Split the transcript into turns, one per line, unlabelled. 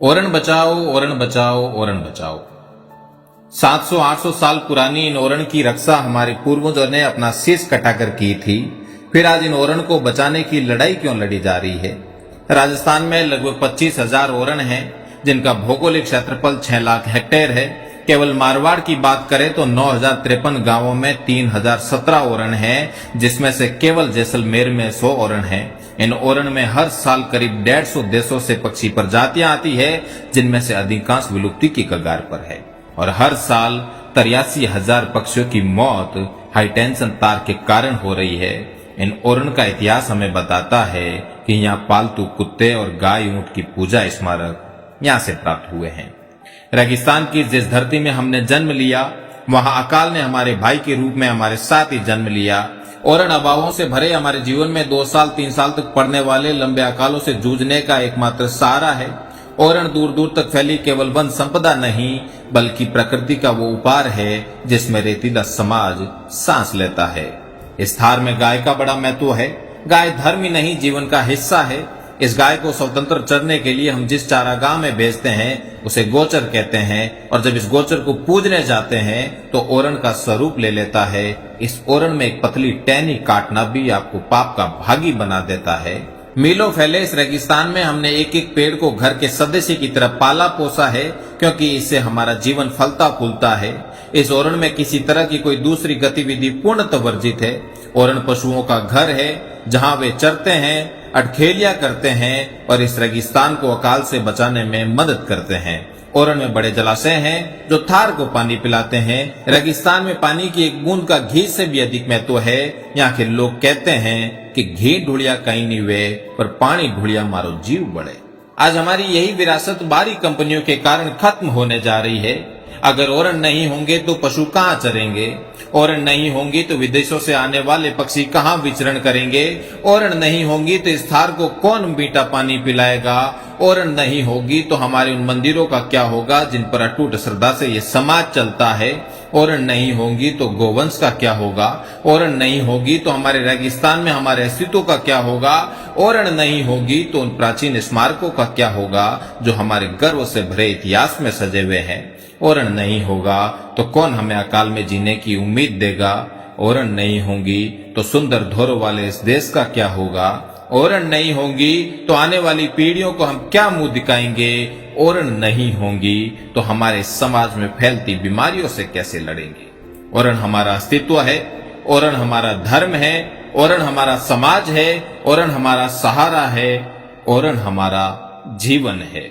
ओरण बचाओ, ओरण बचाओ, ओरण बचाओ। 700-800 साल पुरानी इन ओरण की रक्षा हमारे पूर्वजों ने अपना शीश कटाकर की थी। फिर आज इन ओरण को बचाने की लड़ाई क्यों लड़ी जा रही है? राजस्थान में लगभग 25,000 ओरण हैं, जिनका भौगोलिक क्षेत्रफल 6 लाख हेक्टेयर है। केवल मारवाड़ की बात करें तो 9,053 गांवों में 3,017 ओरण हैं, जिसमें से केवल जैसलमेर में 100 ओरण हैं। इन ओरण में हर साल करीब 150 देशों से पक्षी प्रजातियां आती है, जिनमें से अधिकांश विलुप्ति की कगार पर है। और हर साल 83,000 पक्षियों की मौत हाईटेंशन तार के कारण हो रही है। इन ओरण का इतिहास हमें बताता है कि यहाँ पालतू कुत्ते और गाय ऊंट की पूजा स्मारक यहाँ से प्राप्त हुए हैं। रेगिस्तान की जिस धरती में हमने जन्म लिया, वहां अकाल ने हमारे भाई के रूप में हमारे साथ ही जन्म लिया। ओरण अभावों से भरे हमारे जीवन में 2 साल 3 साल तक पड़ने वाले लंबे अकालों से जूझने का एकमात्र सहारा है। ओरण दूर दूर तक फैली केवल वन संपदा नहीं, बल्कि प्रकृति का वो उपहार है जिसमें रेतीला समाज सांस लेता है। इस थार में गाय का बड़ा महत्व है। गाय धर्म ही नहीं, जीवन का हिस्सा है। इस गाय को स्वतंत्र चरने के लिए हम जिस चारागाह में भेजते हैं उसे गोचर कहते हैं, और जब इस गोचर को पूजने जाते हैं तो ओरण का स्वरूप ले लेता है। इस ओरण में एक पतली टहनी काटना भी आपको पाप का भागी बना देता है। मीलों फैले इस रेगिस्तान में हमने एक एक पेड़ को घर के सदस्य की तरह पाला पोसा है, क्योंकि इससे हमारा जीवन फलता फूलता है। इस ओरण में किसी तरह की कोई दूसरी गतिविधि पूर्णतः वर्जित है। ओरण पशुओं का घर है, जहां वे चरते हैं, अटखेलियां करते हैं और इस रेगिस्तान को अकाल से बचाने में मदद करते हैं। ओरण में बड़े जलाशय हैं जो थार को पानी पिलाते हैं। रेगिस्तान में पानी की एक बूंद का घी से भी अधिक महत्व है। यहाँ के लोग कहते हैं कि घी ढूढ़िया कहीं नहीं वे, पर पानी ढूढ़िया मारो जीव बढ़े। आज हमारी यही विरासत बाहरी कंपनियों के कारण खत्म होने जा रही है। अगर ओरण नहीं होंगे तो पशु कहाँ चरेंगे? ओरण नहीं होंगी तो विदेशों से आने वाले पक्षी कहाँ विचरण करेंगे? ओरण नहीं होंगी तो इस थार को कौन मीठा पानी पिलाएगा? ओरण नहीं होगी तो हमारे उन मंदिरों का क्या होगा जिन पर अटूट श्रद्धा से ये समाज चलता है? ओरण नहीं होगी तो गोवंश का क्या होगा? ओरण नहीं होगी तो हमारे रेगिस्तान में हमारे अस्तित्व का क्या होगा? ओरण नहीं होगी तो उन प्राचीन स्मारकों का क्या होगा जो हमारे गर्व से भरे इतिहास में सजे हुए हैं? ओरण नहीं होगा तो कौन हमें अकाल में जीने की उम्मीद देगा? ओरण नहीं होंगी तो सुंदर धोरों वाले इस देश का क्या होगा? ओरण नहीं होंगी तो आने वाली पीढ़ियों को हम क्या मुंह दिखाएंगे? ओरण नहीं होंगी तो हमारे समाज में फैलती बीमारियों से कैसे लड़ेंगे? ओरण हमारा अस्तित्व है, ओरण हमारा धर्म है, ओरण हमारा समाज है, ओरण हमारा सहारा है, ओरण हमारा जीवन है।